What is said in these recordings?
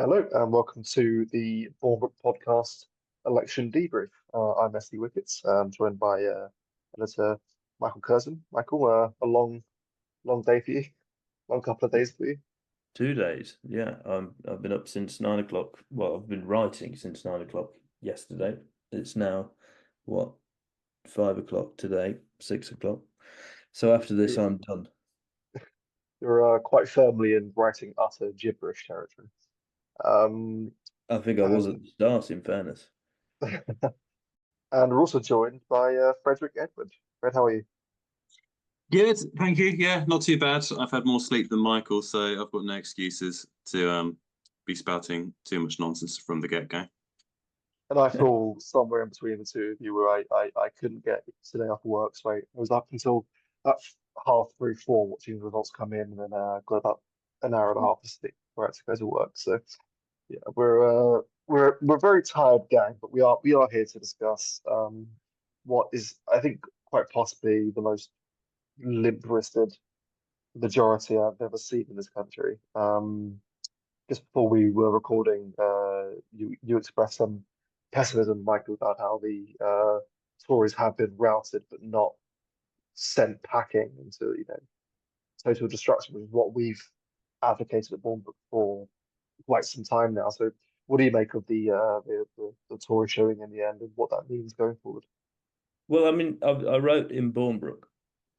Hello and welcome to the Bournbrook podcast election debrief. I'm Wesley Wickett, joined by editor Michael Curzon. Michael, a long day for you, long couple of days for you. 2 days. Yeah, I've been up since 9 o'clock. Well, I've been writing since 9 o'clock yesterday. It's now what, 5 o'clock today, 6 o'clock. So after this, You're, I'm done. you're quite firmly in writing utter gibberish territory. Um, I think I was at and the start, in fairness. and we're also joined by Frederick Edward. Fred, how are you? Good, thank you. Yeah, not too bad. I've had more sleep than Michael, so I've got no excuses to be spouting too much nonsense from the get-go. And I fall somewhere in between the two of you where I couldn't get today off work, so I was up until about half through four watching the results come in, and then got about an hour and a half of sleep before I had to go to work. So yeah, we're a very tired gang, but we are here to discuss what is, I think, quite possibly the most limp-wristed majority I've ever seen in this country. Just before we were recording, you expressed some pessimism, Michael, about how the Tories have been routed but not sent packing into, total destruction, which is what we've advocated at Bournbrook for quite some time now. So, what do you make of the Tory showing in the end and what that means going forward? Well, I mean, I wrote in Bournbrook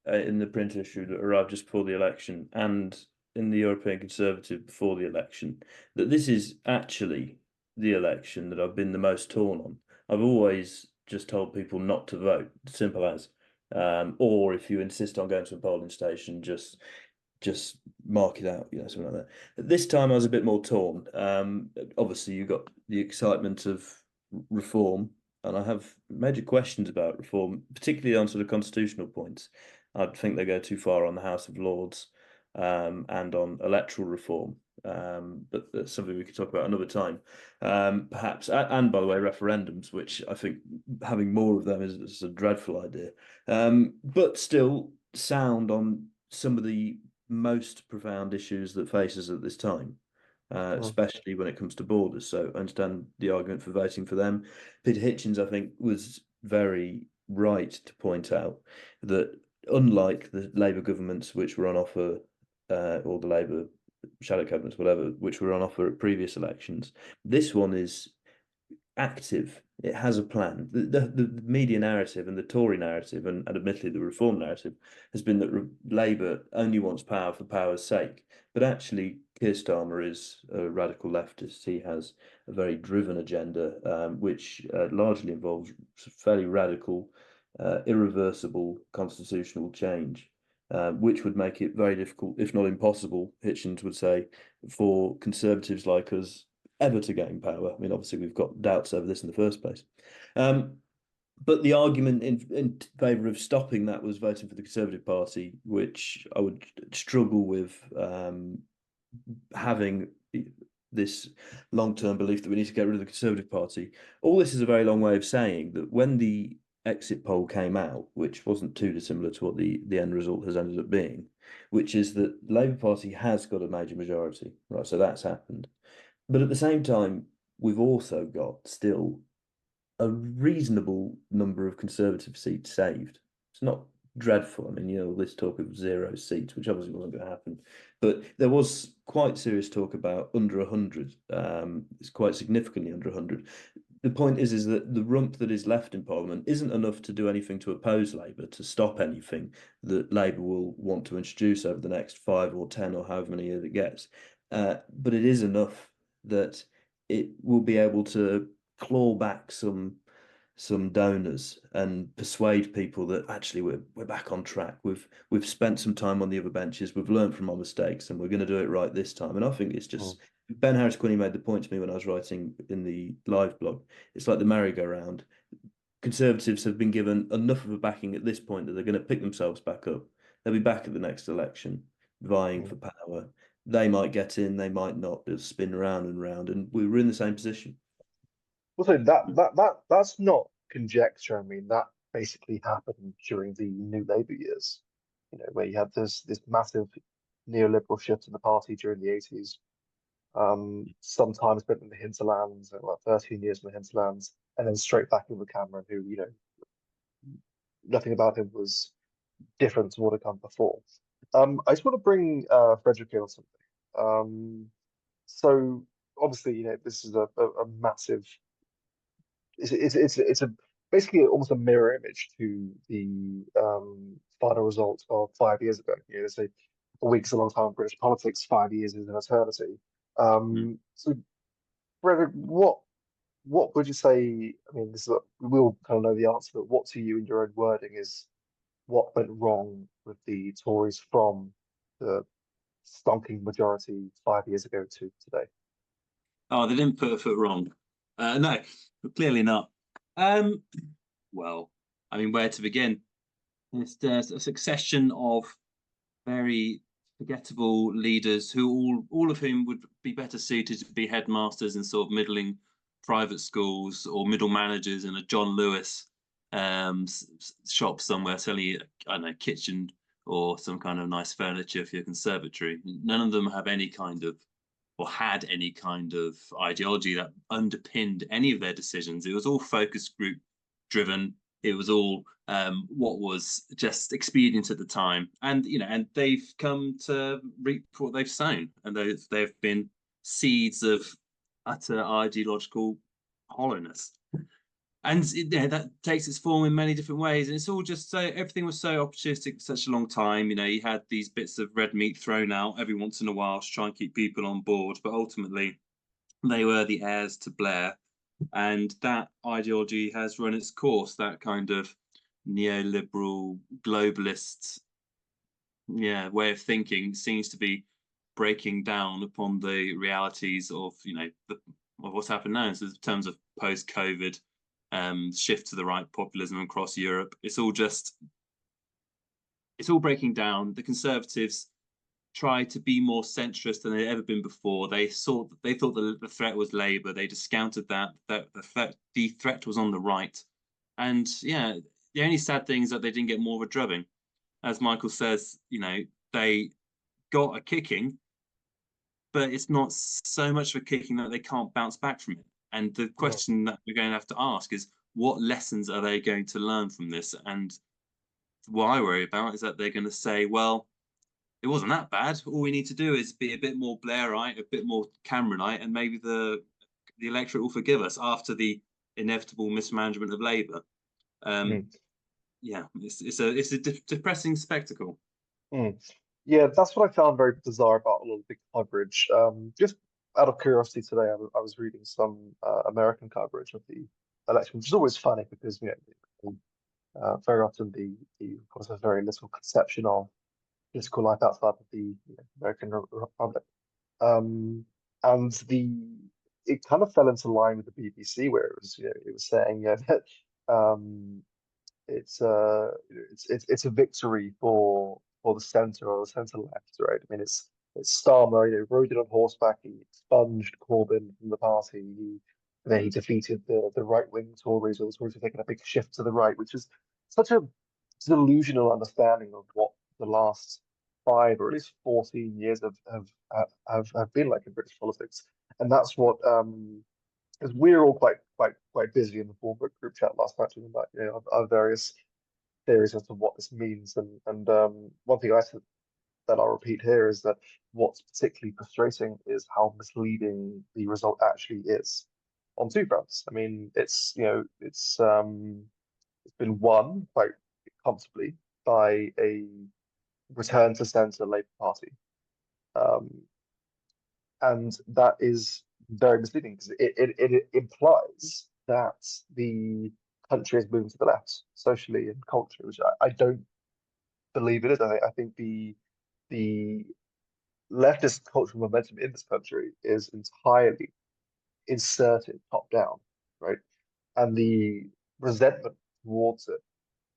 in the print issue that arrived just before the election and in the European Conservative before the election that this is actually the election that I've been the most torn on. I've always just told people not to vote, simple as. Or if you insist on going to a polling station, just mark it out, something like that. This time I was a bit more torn. Obviously, you got the excitement of reform, and I have major questions about reform, particularly on sort of constitutional points. I think they go too far on the House of Lords and on electoral reform. But that's something we could talk about another time, perhaps. And by the way, referendums, which I think having more of them is a dreadful idea. But still sound on some of the most profound issues that face us at this time, Mm. especially when it comes to borders. So I understand the argument for voting for them. Peter Hitchens, I think, was very right to point out that unlike the Labour governments which were on offer, or the Labour shadow cabinets, whatever, which were on offer at previous elections, this one is active. It has a plan. The media narrative and the Tory narrative, and admittedly the Reform narrative, has been that Labour only wants power for power's sake. But actually, Keir Starmer is a radical leftist. He has a very driven agenda, which largely involves fairly radical, irreversible constitutional change. Which would make it very difficult, if not impossible, Hitchens would say, for conservatives like us ever to gain power. I mean, obviously, we've got doubts over this in the first place. Um, but the argument in favour of stopping that was voting for the Conservative Party, which I would struggle with having this long-term belief that we need to get rid of the Conservative Party. All this is a very long way of saying that when the exit poll came out, which wasn't too dissimilar to what the end result has ended up being, which is that the Labour Party has got a major majority, right? So that's happened. But at the same time, we've also got still a reasonable number of Conservative seats saved. It's not dreadful. I mean, this talk of 0 seats, which obviously wasn't going to happen, but there was quite serious talk about under 100. It's quite significantly under 100. The point is that the rump that is left in Parliament isn't enough to do anything to oppose Labour, to stop anything that Labour will want to introduce over the next 5 or 10 or however many years it gets. But it is enough that it will be able to claw back some donors and persuade people that actually we're back on track. We've spent some time on the other benches. We've learned from our mistakes, and we're going to do it right this time. And I think it's Mm. just Ben Harris Quinney made the point to me when I was writing in the live blog. It's like the merry-go-round. Conservatives have been given enough of a backing at this point that they're going to pick themselves back up. They'll be back at the next election, vying for Mm. power. They might get in, they might not. It'll spin round and round, and we were in the same position. Well, so that's not conjecture. I mean, that basically happened during the New Labour years, where you had this massive neoliberal shift in the party during the 80s. some time spent in the hinterlands, like 13 years in the hinterlands, and then straight back in with Cameron, who, nothing about him was different to what had come before. I just want to bring Frederick in on something. So obviously, this is a massive. It's a basically almost a mirror image to the final result of 5 years ago. They say a week's a long time in British politics, 5 years is an eternity. So, Frederick, what would you say? I mean, we all kind of know the answer, but what to you, in your own wording, is what went wrong with the Tories from the stonking majority 5 years ago to today? Oh, they didn't put a foot wrong. No, clearly not. Well, I mean, where to begin? There's a succession of very forgettable leaders who all of whom would be better suited to be headmasters in sort of middling private schools or middle managers in a John Lewis shop somewhere selling, I don't know, kitchen or some kind of nice furniture for your conservatory. None of them have any kind of, or had any kind of, ideology that underpinned any of their decisions. It was all focus group driven. It was all what was just expedient at the time, and and they've come to reap what they've sown, and they've been seeds of utter ideological hollowness. And that takes its form in many different ways, and it's all just so, everything was so opportunistic for such a long time. You had these bits of red meat thrown out every once in a while to try and keep people on board, but ultimately they were the heirs to Blair, and that ideology has run its course. That kind of neoliberal globalist way of thinking seems to be breaking down upon the realities of of what's happened now. So in terms of post-COVID shift to the right populism across Europe, it's all breaking down. The Conservatives try to be more centrist than they'd ever been before. They thought the threat was Labour. They discounted that the threat was on the right. And the only sad thing is that they didn't get more of a drubbing. As Michael says, they got a kicking, but it's not so much of a kicking that they can't bounce back from it. And the question that we're going to have to ask is, what lessons are they going to learn from this? And what I worry about is that they're going to say, well, it wasn't that bad. All we need to do is be a bit more Blairite, a bit more Cameronite, and maybe the electorate will forgive us after the inevitable mismanagement of Labour. It's a depressing spectacle. Yeah, that's what I found very bizarre about a lot of the coverage. Just out of curiosity today, I was reading some American coverage of the election, which is always funny because very often of course, there's very little conception of political life outside of the American Republic. And it kind of fell into line with the BBC, where it was saying that it's a victory for the centre or the centre left, right? I mean, it's Starmer, rode in on horseback. He expunged Corbyn from the party. Then he defeated the right wing Tories, or the Tories were taking a big shift to the right, which is such a delusional understanding of what the last 5 or at least 14 years have been like in British politics. And that's what because we're all quite busy in the Bournbrook group chat last night talking about our various theories as to what this means. And one thing I said that I'll repeat here is that what's particularly frustrating is how misleading the result actually is on two fronts. I mean, it's been won quite comfortably by a return to centre Labour Party, and that is very misleading because it implies that the country is moving to the left socially and culturally, which I don't believe it is. I think the leftist cultural momentum in this country is entirely inserted top down, right? And the resentment towards it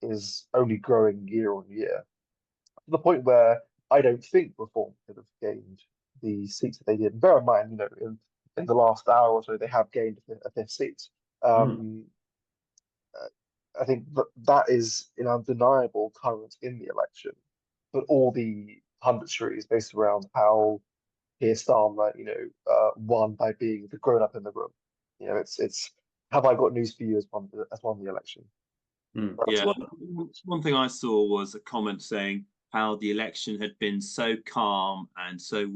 is only growing year on year, to the point where I don't think Reform could have gained the seats that they did. And bear in mind, in the last hour or so, they have gained a fifth seat. I think that is an undeniable current in the election. But all the punditry is based around how Keir Starmer, won by being the grown up in the room. It's have I got news for you as won the election. Yeah, Well, one thing I saw was a comment saying how the election had been so calm and so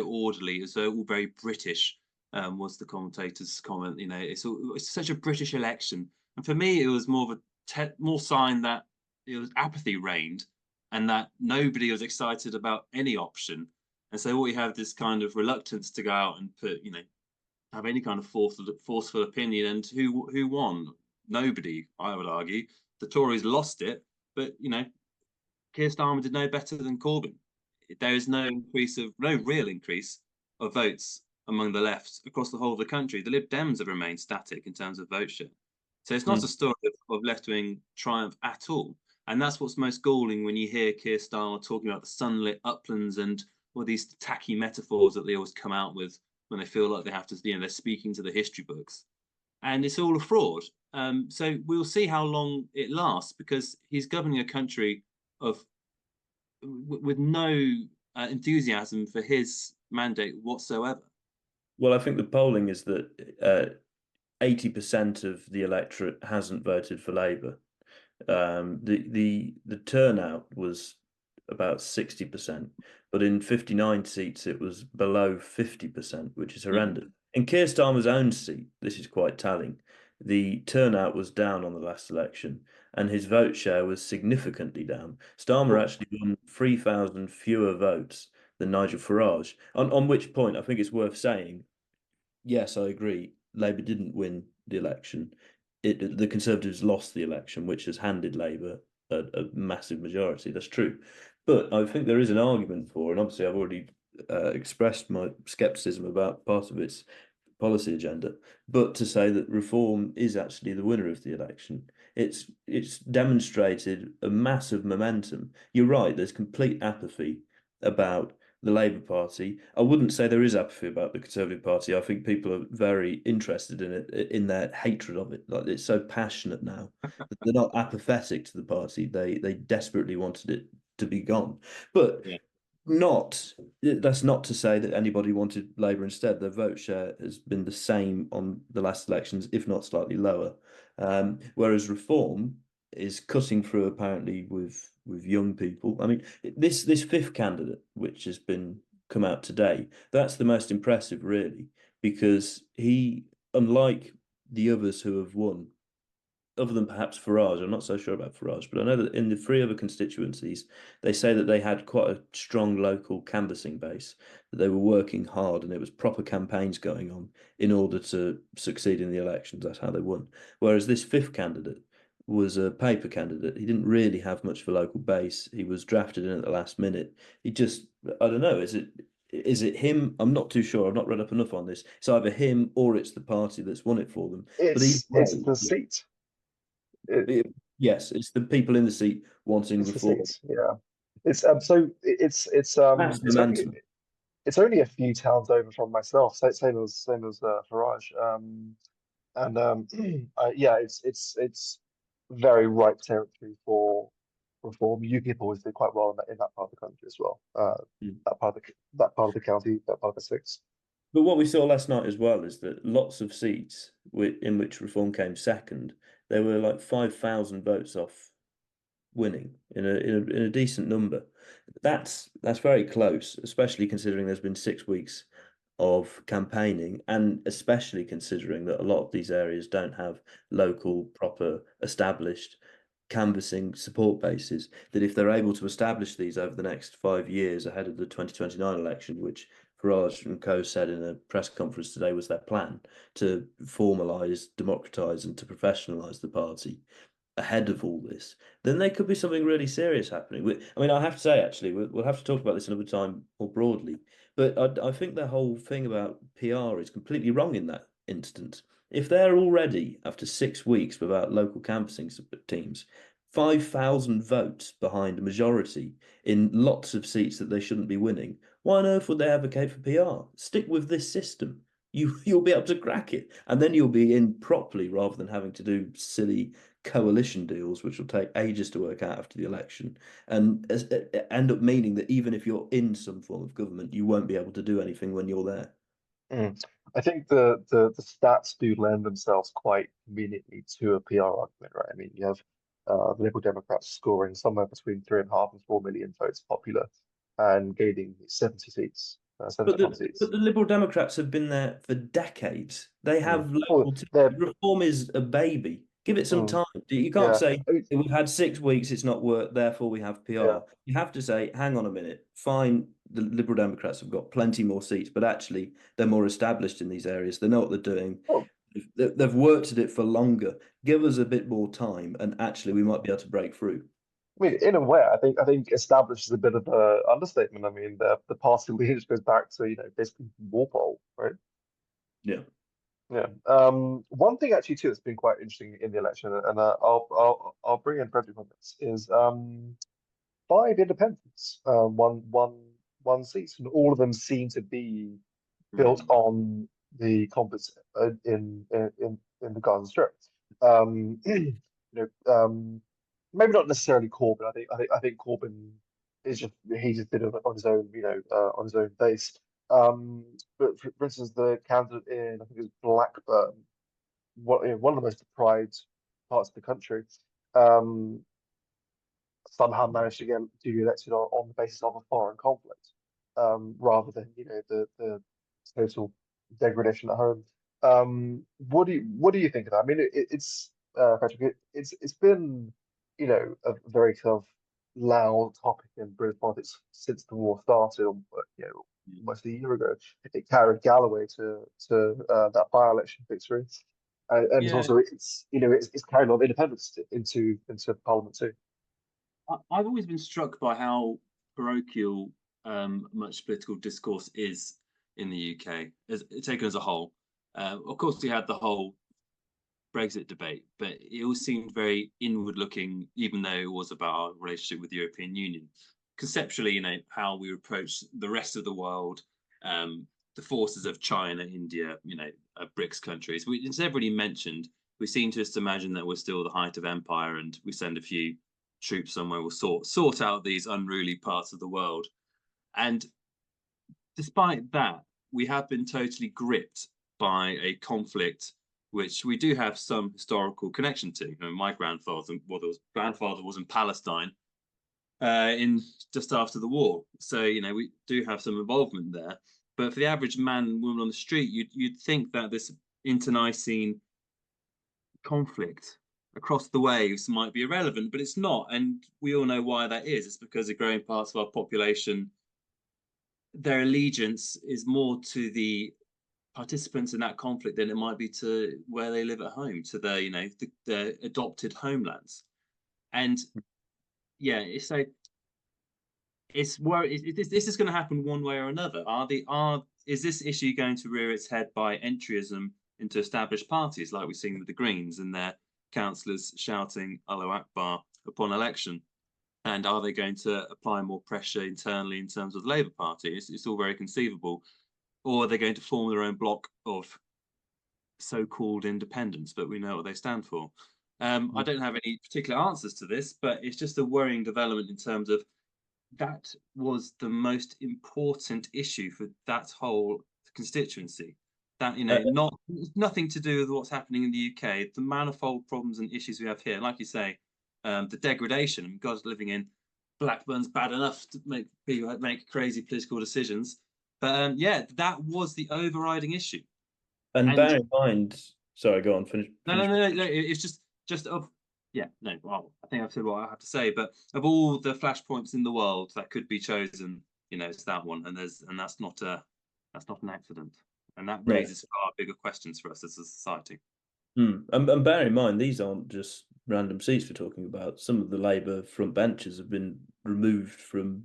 orderly, as though all very British. Was the commentator's comment? It's such a British election, and for me, it was more of a more sign that it was apathy reigned, and that nobody was excited about any option, and so what you have this kind of reluctance to go out and have any kind of forceful opinion. And who won? Nobody, I would argue. The Tories lost it, but Keir Starmer did no better than Corbyn. There is no real increase of votes among the left across the whole of the country. The Lib Dems have remained static in terms of vote share. So it's not a story of left-wing triumph at all. And that's what's most galling when you hear Keir Starmer talking about the sunlit uplands and all these tacky metaphors that they always come out with when they feel like they have to, they're speaking to the history books. And it's all a fraud. So we'll see how long it lasts, because he's governing a country with no enthusiasm for his mandate whatsoever. Well, I think the polling is that 80% of the electorate hasn't voted for Labour. The turnout was about 60%, but in 59 seats it was below 50%, which is horrendous. In Keir Starmer's own seat, this is quite telling. The turnout was down on the last election, and his vote share was significantly down. Starmer actually won 3,000 fewer votes than Nigel Farage. On which point, I think it's worth saying, yes, I agree, Labour didn't win the election. The Conservatives lost the election, which has handed Labour a massive majority. That's true. But I think there is an argument for, and obviously I've already expressed my scepticism about part of its policy agenda, but to say that reform is actually the winner of the election. It's demonstrated a massive momentum. You're right, there's complete apathy about the Labour Party. I wouldn't say there is apathy about the Conservative Party. I think people are very interested in it, in their hatred of it. Like, it's so passionate now. They're not apathetic to the party. They desperately wanted it to be gone. But that's not to say that anybody wanted Labour instead. Their vote share has been the same on the last elections, if not slightly lower. Whereas Reform is cutting through apparently with young people. I mean, this fifth candidate, which has been come out today, that's the most impressive, really, because he, unlike the others who have won, other than perhaps Farage, I'm not so sure about Farage, but I know that in the three other constituencies, they say that they had quite a strong local canvassing base, that they were working hard, and it was proper campaigns going on in order to succeed in the elections. That's how they won. Whereas this fifth candidate was a paper candidate. He didn't really have much of a local base. He was drafted in at the last minute. He just, I don't know, is it him? I'm not too sure. I've not read up enough on this. It's either him or it's the party that's won it for them. It's the seat. Yes, it's the people in the seat wanting reform. Yeah, it's only a few towns over from myself. Same as Farage. Yeah, it's very ripe territory for reform. UKIP always did quite well in that part of the country as well. That part of the county, that part of Essex. But what we saw last night as well is that lots of seats in which Reform came second, they were like 5,000 votes off winning in a decent number. That's very close, especially considering there's been 6 weeks of campaigning, and especially considering that a lot of these areas don't have local, proper, established canvassing support bases, that if they're able to establish these over the next 5 years ahead of the 2029 election, which Farage and co said in a press conference today was their plan, to formalise, democratise and to professionalise the party ahead of all this, then there could be something really serious happening. I mean, I have to say, actually, we'll have to talk about this another time more broadly, but I think the whole thing about PR is completely wrong in that instance. If they're already, after 6 weeks without local canvassing teams, 5,000 votes behind a majority in lots of seats that they shouldn't be winning, why on earth would they advocate for PR? Stick with this system. You'll be able to crack it, and then you'll be in properly rather than having to do silly coalition deals, which will take ages to work out after the election, and end up meaning that even if you're in some form of government, you won't be able to do anything when you're there. I think the stats do lend themselves quite conveniently to a PR argument, right? I mean, you have the Liberal Democrats scoring somewhere between 3.5 and 4 million votes popular and gaining 70 seats, But 71 the, seats. but the Liberal Democrats have been there for decades. They have Oh, local reform is a baby. Give it some time. You can't yeah. say I mean, we've had 6 weeks, it's not worked, therefore we have PR. Yeah. You have to say, hang on a minute, fine, the Liberal Democrats have got plenty more seats, but actually they're more established in these areas. They know what they're doing. Oh, They've worked at it for longer. Give us a bit more time, and actually we might be able to break through. I mean, in a way, I think established is a bit of an understatement. I mean, the party lineage goes back to, basically Walpole, right? Yeah. Yeah. One thing actually too that's been quite interesting in the election, and I'll bring in Frederick on this, is 5 independents, one seat, and all of them seem to be built on the conflicts in the Gaza Strip. Maybe not necessarily Corbyn. I think Corbyn is he just did it on his own, on his own base. But for instance, the candidate in I think it was Blackburn, one of the most deprived parts of the country, somehow managed to be elected on the basis of a foreign conflict, rather than the total degradation at home. What do you think of that? I mean, it's Patrick, it's been a very kind of loud topic in British politics since the war started, almost a year ago. It carried Galloway to that by-election victory, and it's also it's carried a lot of independence into Parliament too. I've always been struck by how parochial much political discourse is in the UK, taken as a whole. Of course, we had the whole Brexit debate, but it all seemed very inward-looking, even though it was about our relationship with the European Union. Conceptually, how we approach the rest of the world, the forces of China, India, BRICS countries. It's never really mentioned. We seem to just imagine that we're still the height of empire, and we send a few troops somewhere, we'll sort out these unruly parts of the world. And despite that, we have been totally gripped by a conflict which we do have some historical connection to. My grandfather was in Palestine in just after the war, so we do have some involvement there. But for the average man and woman on the street, you'd think that this internecine conflict across the waves might be irrelevant, but it's not, and we all know why that is. It's because a growing part of our population, their allegiance is more to the participants in that conflict than it might be to where they live at home, to their their adopted homelands. And this is going to happen one way or another. Is this issue going to rear its head by entryism into established parties, like we've seen with the Greens and their councillors shouting Allahu Akbar upon election? And are they going to apply more pressure internally in terms of the Labour Party? It's all very conceivable. Or are they going to form their own block of so-called independents, but we know what they stand for? I don't have any particular answers to this, but it's just a worrying development in terms of that was the most important issue for that whole constituency. That nothing to do with what's happening in the UK. The manifold problems and issues we have here, like you say, the degradation. God's living in Blackburn's bad enough to make people make crazy political decisions. But that was the overriding issue. And bear in mind, sorry, go on, finish. No. It's just of well, I think I've said what I have to say. But of all the flashpoints in the world that could be chosen, it's that one, and that's not an accident, and that raises far bigger questions for us as a society. And bear in mind, these aren't just random seats we're talking about. Some of the Labour front benches have been removed from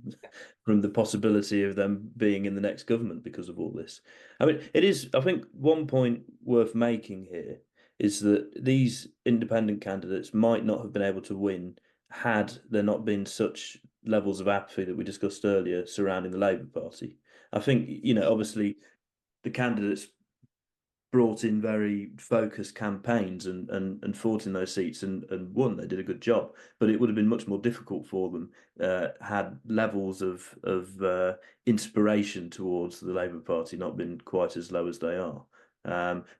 the possibility of them being in the next government because of all this. I mean, it is, I think, one point worth making here is that these independent candidates might not have been able to win had there not been such levels of apathy that we discussed earlier surrounding the Labour Party. I think, obviously the candidates brought in very focused campaigns and fought in those seats and won. They did a good job, but it would have been much more difficult for them had levels of inspiration towards the Labour Party not been quite as low as they are.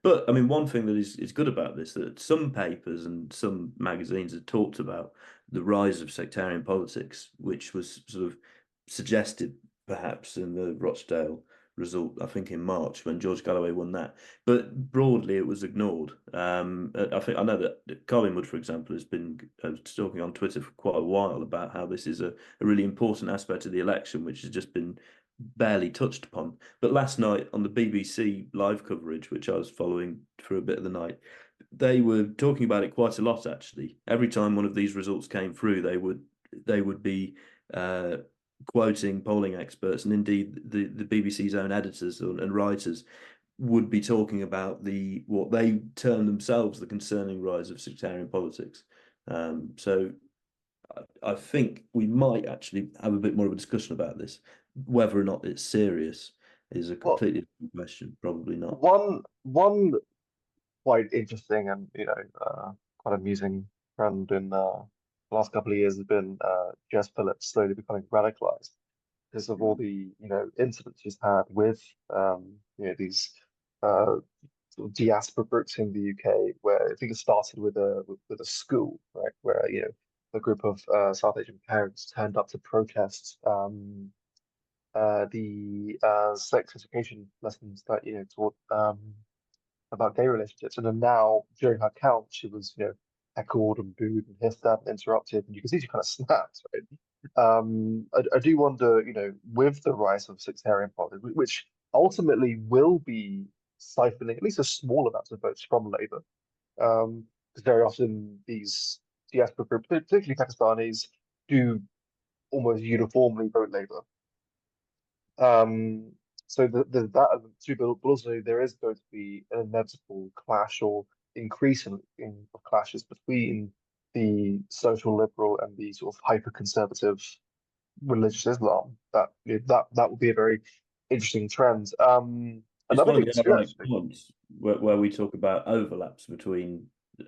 But I mean, one thing that is good about this, that some papers and some magazines have talked about the rise of sectarian politics, which was sort of suggested perhaps in the Rochdale result, I think in March when George Galloway won that. But broadly, it was ignored. I know that Collingwood, for example, has been talking on Twitter for quite a while about how this is a really important aspect of the election, which has just been barely touched upon. But last night on the BBC live coverage, which I was following for a bit of the night, they were talking about it quite a lot, actually. Every time one of these results came through, they would be quoting polling experts, and indeed the BBC's own editors and writers would be talking about what they term themselves the concerning rise of sectarian politics. So I think we might actually have a bit more of a discussion about this. Whether or not it's serious is a completely different question. Probably not. One quite interesting and quite amusing trend in the last couple of years has been Jess Phillips slowly becoming radicalized because of all the incidents she's had with these sort of diaspora groups in the UK, where I think it started with a school, right, where a group of South Asian parents turned up to protest the sex education lessons that taught about gay relationships, and then now during her count she was heckled and booed and hissed at and interrupted, and you can see she kind of snapped, right? I do wonder, with the rise of sectarian politics, which ultimately will be siphoning at least a small amount of votes from Labour, because very often these diaspora groups, particularly Pakistanis, do almost uniformly vote Labour. So there's that too, but also there is going to be an inevitable clash or increase of clashes between the social liberal and the sort of hyper conservative religious Islam. That would be a very interesting trend. It's Another one of thing the too, ironic actually. points where we talk about overlaps between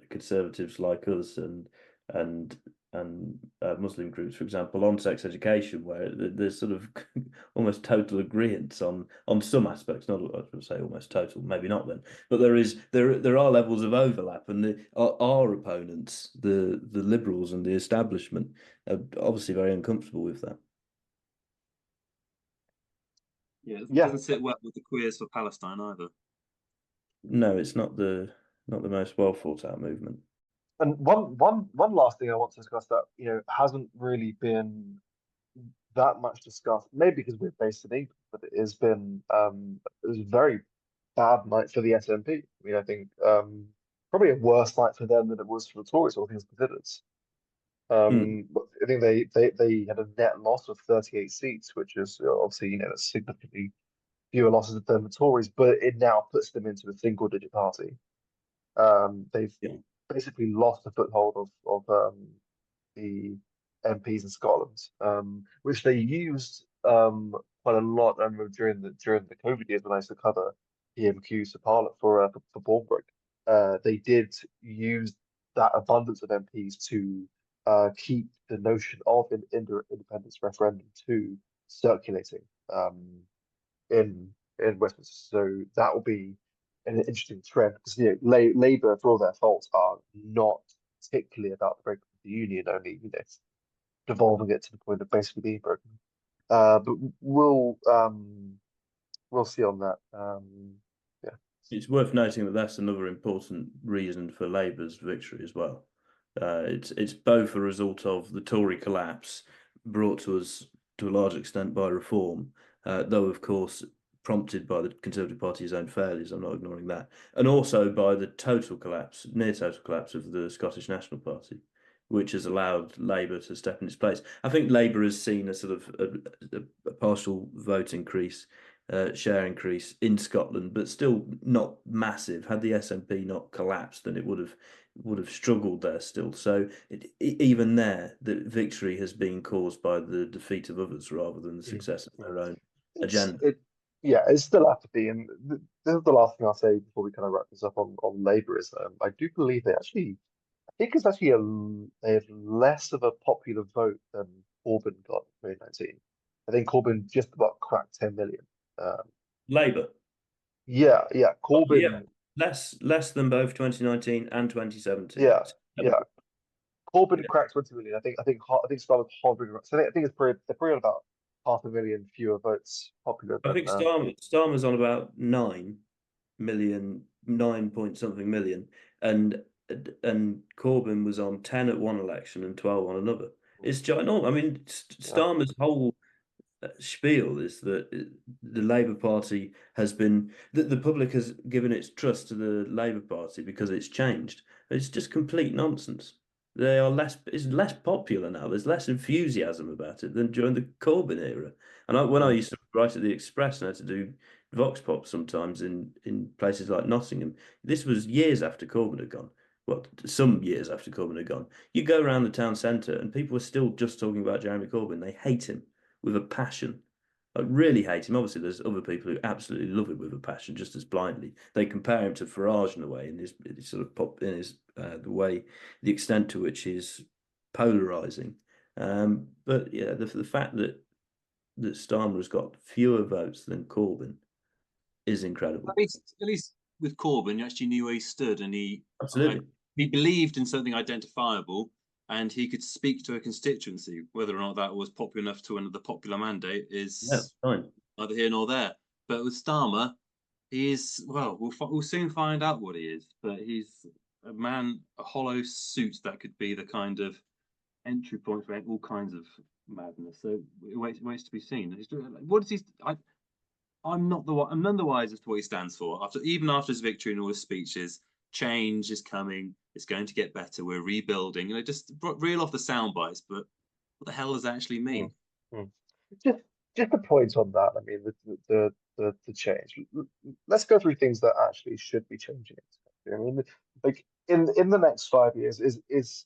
conservatives like us and Muslim groups, for example, on sex education, where there's sort of almost total agreement on some aspects. Not, I would say almost total, maybe not then, but there are levels of overlap, and our opponents, the liberals and the establishment, are obviously very uncomfortable with that. Yeah, it Yeah, doesn't sit well with the queers for Palestine either. No, it's not the most well thought out movement. and one last thing I want to discuss that hasn't really been that much discussed, maybe because we're based in England, but it has been it was a very bad night for the SNP. I mean, I think probably a worse night for them than it was for the Tories, all things considered. But I think they had a net loss of 38 seats, which is obviously significantly fewer losses than the Tories, but it now puts them into a single-digit party. They've basically lost the foothold of the MPs in Scotland, which they used quite a lot. I remember during the COVID years when I used to cover PMQs for Parliament for Bournbrook. They did use that abundance of MPs to keep the notion of an independence referendum to circulating in Westminster. So that will be an interesting trend because Labour, for all their faults, are not particularly about the breakup of the union, only devolving it to the point of basically being broken. But we'll see on that. Yeah, it's worth noting that that's another important reason for Labour's victory as well. It's both a result of the Tory collapse brought to us to a large extent by reform, though of course prompted by the Conservative Party's own failures. I'm not ignoring that, and also by the near total collapse of the Scottish National Party, which has allowed Labour to step in its place. I think Labour has seen a sort of a partial vote increase, share increase in Scotland, but still not massive. Had the SNP not collapsed, then it would have struggled there still. So even there, the victory has been caused by the defeat of others rather than the success of their own agenda. Yeah, it's still apathy, and this is the last thing I'll say before we kind of wrap this up on Labour is I do believe I think it's actually they have less of a popular vote than Corbyn got in 2019. I think Corbyn just about cracked 10 million. Um, Labour. yeah, Oh, yeah, Corbyn, less than both 2019 and 2017. yeah, yeah, Corbyn Yeah. cracked 20 million. I think Starmer's hovering around. So I think it's they're probably on about 500,000 fewer votes popular I than think Starmer's on about 9 million, 9 point something million, and Corbyn was on 10 at one election and 12 on another. It's ginormous. I mean, yeah. Starmer's whole spiel is that the Labour Party has been that the public has given its trust to the Labour Party because it's changed. It's just complete nonsense. They are it's less popular now. There's less enthusiasm about it than during the Corbyn era. And when I Mm. used to write at the Express and I had to do Vox Pop sometimes in places like Nottingham, this was years after Corbyn had gone. Well, some years after Corbyn had gone. You go around the town centre and people are still just talking about Jeremy Corbyn. They hate him with a passion. I really hate him. Obviously, there's other people who absolutely love him with a passion, just as blindly. They compare him to Farage in a way, in his sort of pop, in his the way, the extent to which he's polarizing. But yeah, the fact that Starmer has got fewer votes than Corbyn is incredible. At least with Corbyn, you actually knew where he stood, and Absolutely. he believed in something identifiable, and he could speak to a constituency. Whether or not that was popular enough to win the popular mandate Yeah, is fine. neither here nor there. But with Starmer, he is, well, we'll soon find out what he is. But he's a man, a hollow suit that could be the kind of entry point for all kinds of madness. So it waits to be seen. What is he? I'm not the one. I'm none the wiser as to what he stands for. Even after his victory and all his speeches, change is coming. It's going to get better. We're rebuilding. Just reel off the sound bites. But what the hell does that actually Mm. mean? Mm. Just just a point on that. I mean, the change. Let's go through things that actually should be changing. I mean, like in the next 5 years, is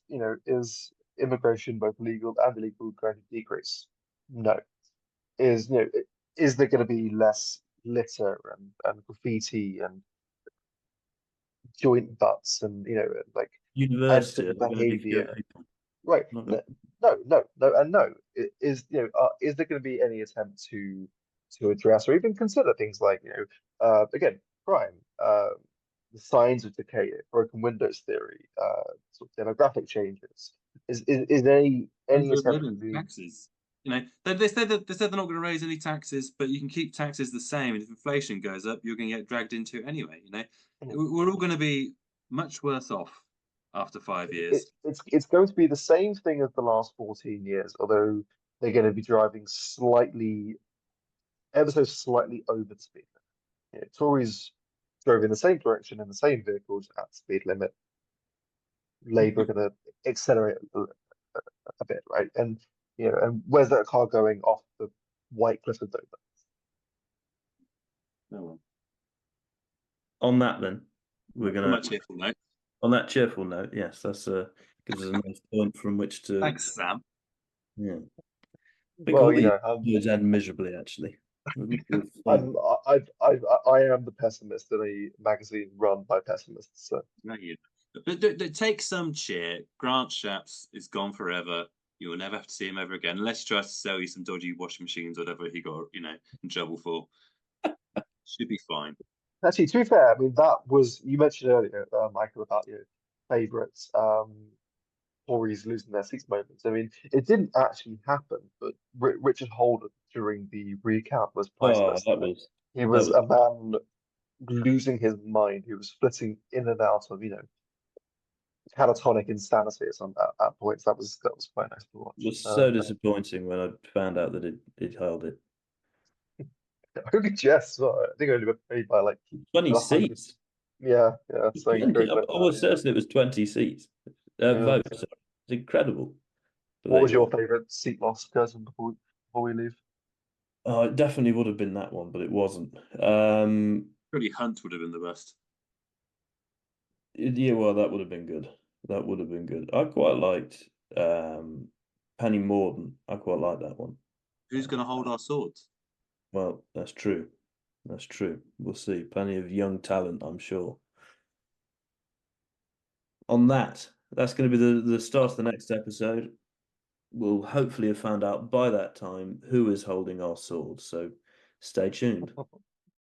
immigration, both legal and illegal, going to decrease? No. Is there going to be less litter and graffiti and joint butts and like University are unfit going to be fewer behavior? people. Right. Not No, gonna- no, and no. Is there going to be any attempt to address or even consider things like, again, crime, the signs of decay, broken windows theory, sort of demographic changes? Is there any Standard of attempt to living, do? taxes. They said they're not going to raise any taxes, but you can keep taxes the same. And if inflation goes up, you're going to get dragged into it anyway. We're all going to be much worse off after 5 years. It's going to be the same thing as the last 14 years, although they're going to be driving ever so slightly over the speed limit. Tories drove in the same direction in the same vehicles at the speed limit. Labour are going to accelerate a bit, right? And where's that car going off the white cliff of Dover? Oh, well. On that, then, we're On going that to, cheerful note. on that cheerful note, yes, that's gives us a nice point from which to, Thanks, Sam. yeah. I think Well, all these words end miserably, actually. I'm I am the pessimist in a magazine run by pessimists. So No, you. But take some cheer. Grant Shapps is gone forever. You will never have to see him ever again, unless he tries to sell you some dodgy washing machines, or whatever he got, in trouble for. Should be fine. actually, to be fair, I mean that was you mentioned earlier, Michael, about your favourites. Tories losing their seats moments. I mean, it didn't actually happen, but Richard Holden during the recount was Oh, priceless. He that was was a man losing his mind. He was flitting in and out of, catatonic insanity at points. That was quite nice to watch. so disappointing when I found out that it held it. Only just, I think only got paid by like 20 100. seats. Yeah, something 20, crazy I like was that. certain it was 20 seats. Yeah. Votes. It's incredible. But What there was you your go. favourite seat loss, Curzon, before we leave? Oh, it definitely would have been that one, but it wasn't. Really, Hunt would have been the best. Yeah, well, that would have been good. That would have been good. I quite liked Penny Morden. I quite like that one. Who's going to hold our swords? Well, that's true. That's true. We'll see. Plenty of young talent, I'm sure. On that, that's going to be the start of the next episode. We'll hopefully have found out by that time who is holding our swords. So stay tuned.